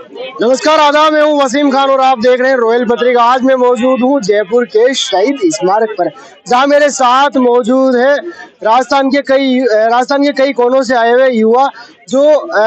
नमस्कार, आदाब। मैं हूँ वसीम खान और आप देख रहे हैं रॉयल पत्रिका। आज मैं मौजूद हूँ जयपुर के शहीद स्मारक पर, जहाँ मेरे साथ मौजूद है राजस्थान के कई कोनों से आए हुए युवा जो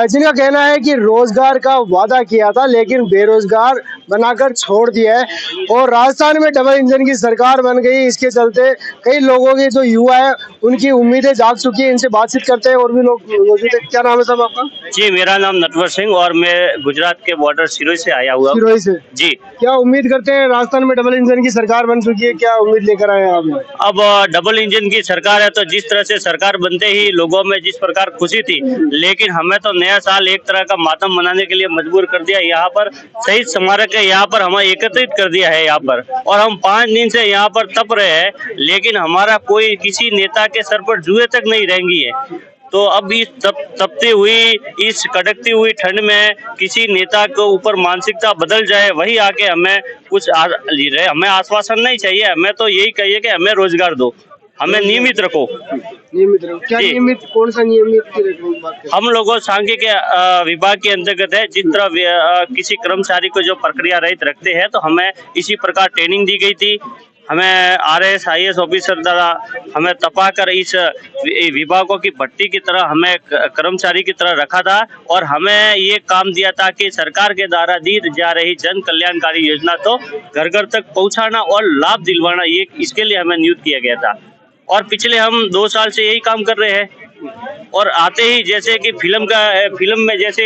जिनका कहना है कि रोजगार का वादा किया था लेकिन बेरोजगार बनाकर छोड़ दिया है और राजस्थान में डबल इंजन की सरकार बन गई। इसके चलते कई लोगों के जो युवा है उनकी उम्मीदें जाग चुकी है। इनसे बातचीत करते हैं और भी लोग मौजूद है। क्या नाम है साहब आपका? जी, मेरा नाम नटवर सिंह और मैं गुजरात के बॉर्डर सिरोही से आया हुआ। सिरोही से जी। क्या उम्मीद करते हैं? राजस्थान में डबल इंजन की सरकार बन चुकी है, क्या उम्मीद लेकर आए आप? अब डबल इंजन की सरकार है तो जिस तरह से सरकार बनते ही लोगों में जिस प्रकार खुशी थी, लेकिन हमें तो नया साल एक तरह का मातम मनाने के लिए मजबूर कर दिया। यहाँ पर शहीद स्मारक है, यहाँ पर हमें एकत्रित कर दिया है यहाँ पर, और हम 5 दिन से यहाँ पर तप रहे हैं, लेकिन हमारा कोई किसी नेता के सर पर जुए तक नहीं रेंगी है। तो अब इस तपती हुई, इस कड़कती हुई ठंड में किसी नेता के ऊपर मानसिकता बदल जाए, वही आके हमें कुछ हमें आश्वासन नहीं चाहिए। हमें तो यही कहिए कि हमें रोजगार दो, हमें नियमित रखो। क्या नियमित? कौन सा नियमित? हम लोगों सांख्यिकी के विभाग के अंतर्गत है। जिस तरह किसी कर्मचारी को जो प्रक्रिया रहित रखते हैं, तो हमें इसी प्रकार ट्रेनिंग दी गई थी। हमें RS IAS ऑफिसर द्वारा हमें तपाकर इस विभागों की भर्ती की तरह हमें कर्मचारी की तरह रखा था, और हमें ये काम दिया था कि सरकार के द्वारा दी जा रही जन कल्याणकारी योजना तो घर घर तक पहुंचाना और लाभ दिलवाना, ये इसके लिए हमें नियुक्त किया गया था। और पिछले हम 2 साल से यही काम कर रहे हैं। और आते ही जैसे कि फिल्म में जैसे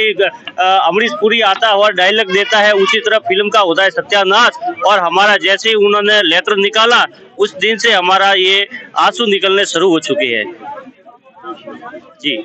अमरीश पुरी आता है और डायलॉग देता है, उसी तरह फिल्म का होता है सत्यानाश। और हमारा जैसे ही उन्होंने लेटर निकाला, उस दिन से हमारा ये आंसू निकलने शुरू हो चुके हैं। जी।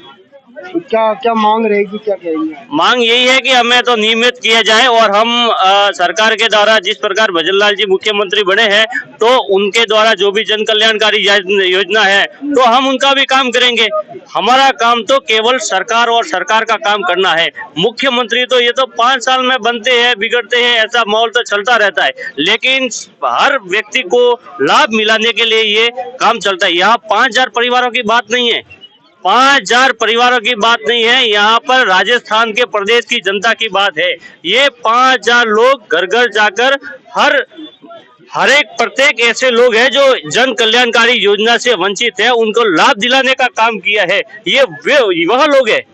क्या मांग रहेगी? क्या कहेंगे? मांग यही है कि हमें तो नियमित किया जाए, और हम सरकार के द्वारा जिस प्रकार भजनलाल जी मुख्यमंत्री बने हैं, तो उनके द्वारा जो भी जन कल्याणकारी योजना है, तो हम उनका भी काम करेंगे। हमारा काम तो केवल सरकार और सरकार का काम करना है। मुख्यमंत्री तो ये तो 5 साल में बनते हैं, बिगड़ते हैं, ऐसा माहौल तो चलता रहता है, लेकिन हर व्यक्ति को लाभ मिलाने के लिए ये काम चलता है। यहाँ 5000 परिवारों की बात नहीं है, 5000 परिवारों की बात नहीं है, यहाँ पर राजस्थान के प्रदेश की जनता की बात है। ये 5000 लोग घर घर जाकर हर एक प्रत्येक ऐसे लोग हैं जो जन कल्याणकारी योजना से वंचित है, उनको लाभ दिलाने का काम किया है। ये वह लोग है।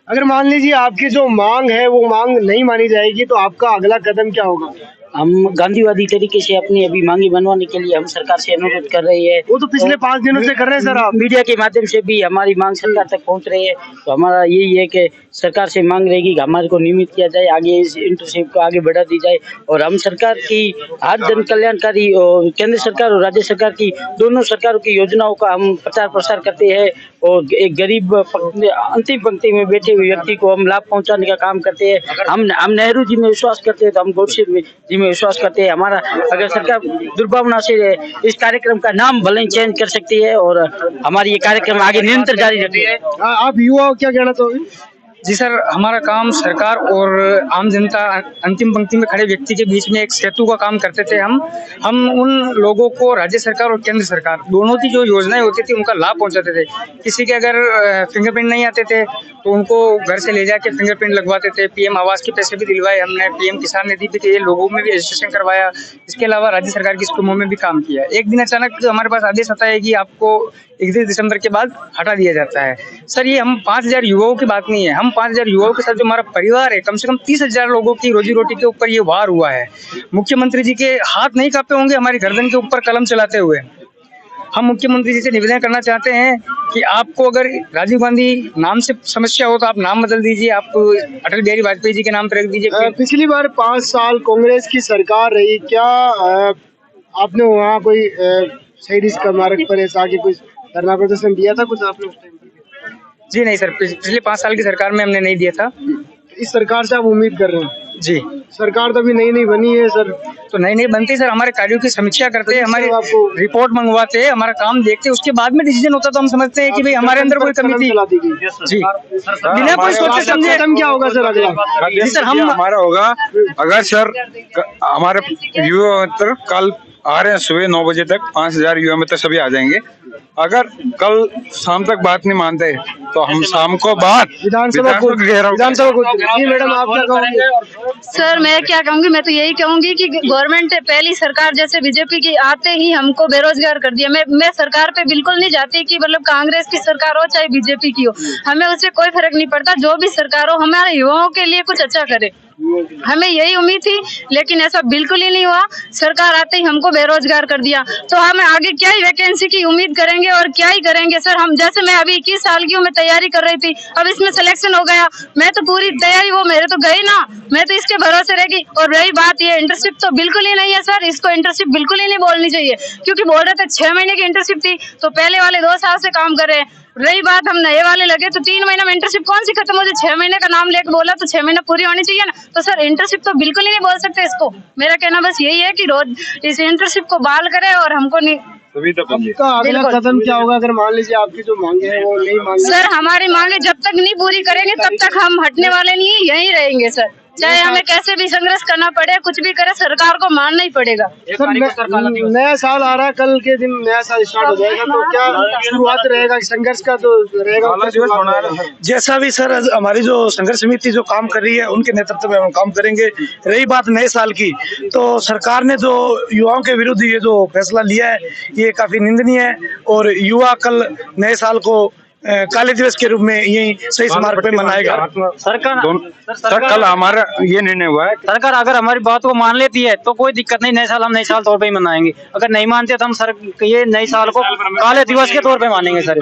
अगर मान लीजिए आपकी जो मांग है वो मांग नहीं मानी जाएगी, तो आपका अगला कदम क्या होगा? हम गांधीवादी तरीके से अपनी अभी मांगी बनवाने के लिए हम सरकार से अनुरोध कर रहे हैं। वो तो पिछले 5 दिनों से कर रहे हैं सर। आप मीडिया के माध्यम से भी हमारी मांग सरकार तक पहुंच रही है, तो हमारा यही है कि सरकार से मांग रहेगी कि हमारे को नियमित किया जाए, आगे इस इंटर्नशिप को आगे बढ़ा दी जाए, और हम सरकार की हर जन कल्याणकारी केंद्र सरकार और राज्य सरकार की दोनों सरकारों की योजनाओं का हम प्रचार प्रसार करते हैं, और एक गरीब अंतिम पंक्ति में बैठे हुए व्यक्ति को हम लाभ पहुंचाने का काम करते हैं। हम नेहरू जी में विश्वास करते हैं, तो हम गोडसे जी में विश्वास करते हैं। हमारा अगर सरकार दुर्भावना से इस कार्यक्रम का नाम भले ही चेंज कर सकती है, और हमारी ये कार्यक्रम आगे निरंतर जारी रखती है। आप युवा क्या कहना चाहोगे? जी सर, हमारा काम सरकार और आम जनता, अंतिम पंक्ति में खड़े व्यक्ति के बीच में एक सेतु का काम करते थे। हम उन लोगों को राज्य सरकार और केंद्र सरकार दोनों की जो योजनाएं होती थी उनका लाभ पहुंचाते थे। किसी के अगर फिंगरप्रिंट नहीं आते थे तो उनको घर से ले जाके फिंगरप्रिंट लगवाते थे। PM आवास के पैसे भी दिलवाए हमने, PM किसान निधि के लिए लोगों में भी रजिस्ट्रेशन करवाया। इसके अलावा राज्य सरकार की स्कीमों में भी काम किया। एक दिन अचानक हमारे पास आदेश आता है कि आपको 31 दिसंबर के बाद हटा दिया जाता है। सर, ये हम 5000 युवाओं की बात नहीं है, हम 5000 युवाओं के साथ जो हमारा परिवार है, कम से कम 30,000 लोगों की रोजी रोटी के ऊपर ये वार हुआ है। मुख्यमंत्री जी के हाथ नहीं कांपे होंगे हमारी गर्दन के ऊपर कलम चलाते हुए। हम मुख्यमंत्री जी से निवेदन करना चाहते हैं कि आपको अगर राजीव गांधी नाम से समस्या हो तो आप नाम बदल दीजिए, आप अटल बिहारी वाजपेयी जी के नाम पर रख दीजिए। पिछली बार 5 साल कांग्रेस की सरकार रही, क्या आपने वहाँ कोई शहीद स्मारक पर ऐसा आके कुछ धरना प्रदर्शन दिया था कुछ आपने उस टाइम पर? जी नहीं सर, पिछले 5 साल की सरकार में हमने नहीं दिया था। इस सरकार से आप उम्मीद कर रहे हैं? जी, सरकार तो अभी नई बनी है सर। तो नई बनती सर, हमारे कार्यों की समीक्षा करते हैं, हमारी रिपोर्ट मंगवाते हैं, हमारा काम देखते हैं, उसके बाद में डिसीजन होता तो हम समझते हैं कि भाई हमारे अंदर कोई कमी थी। जी, बिना कोई सोचे समझे। कदम क्या होगा सर अगला? जी सर, हमारा होगा, अगर सर हमारे युवा मित्र कल आ रहे हैं सुबह 9 बजे तक, 5000 युवा मित्र सभी आ जाएंगे। अगर कल शाम तक बात नहीं मानते तो हम शाम को बात विधानसभा को जी मैडम आप क्या कहोगे? सर मैं क्या कहूँगी, मैं तो यही कहूँगी कि गवर्नमेंट पहली सरकार जैसे बीजेपी की आते ही हमको बेरोजगार कर दिया। मैं सरकार पे बिल्कुल नहीं जाती कि मतलब कांग्रेस की सरकार हो चाहे बीजेपी की हो, हमें उससे कोई फर्क नहीं पड़ता। जो भी सरकार हो हमारे युवाओं के लिए कुछ अच्छा करे, हमें यही उम्मीद थी, लेकिन ऐसा बिल्कुल ही नहीं हुआ। सरकार आते ही हमको बेरोजगार कर दिया, तो हम आगे क्या ही वैकेंसी की उम्मीद करेंगे और क्या ही करेंगे सर। हम जैसे मैं अभी 21 साल की हूँ, मैं तैयारी कर रही थी, अब इसमें सिलेक्शन हो गया, मैं तो पूरी तैयारी वो मेरे तो गई ना, मैं तो इसके भरोसे रहेगी। और रही बात ये इंटर्नशिप तो बिल्कुल ही नहीं है सर, इसको इंटर्नशिप बिल्कुल ही नहीं बोलनी चाहिए, क्योंकि बोल रहे थे 6 महीने की इंटर्नशिप थी, तो पहले वाले 2 साल से काम कर रहे हैं। रही बात हम नए वाले लगे तो 3 महीना में इंटर्नशिप कौन सी खत्म होती, 6 महीने का नाम लेकर बोला तो 6 महीने पूरी होनी चाहिए ना। तो सर इंटर्नशिप तो बिल्कुल ही नहीं बोल सकते इसको। मेरा कहना बस यही है कि रोज इस इंटर्नशिप को बहाल करे और हमको नहीं। आपका अगला कदम क्या होगा अगर मान लीजिए आपकी जो मांगे हैं वो नहीं मांगे? सर हमारी मांगे जब तक नहीं पूरी करेंगे तब तक हम हटने वाले नहीं है, यहीं रहेंगे सर, चाहे हमें कैसे भी संघर्ष करना पड़े, कुछ भी करे, सरकार को मानना ही पड़ेगा। सर नया साल आ रहा है, कल के दिन नया साल स्टार्ट हो जाएगा, तो क्या शुरुआत रहेगा संघर्ष का? तो रहेगा जैसा भी सर हमारी जो संघर्ष समिति जो काम कर रही है उनके नेतृत्व में हम काम करेंगे। रही बात नए साल की, तो सरकार ने जो युवाओं के विरुद्ध ये जो फैसला लिया है ये काफी निंदनीय है, और युवा कल नए साल को काले दिवस के रूप में यही सही स्मारक पे मनाएगा। सर कल हमारा ये निर्णय हुआ है, सरकार अगर हमारी बात को मान लेती है तो कोई दिक्कत नहीं, नए साल हम नए साल तौर पे ही मनाएंगे। अगर नहीं मानते तो हम सर ये नए साल को काले दिवस के तौर पे मानेंगे सर।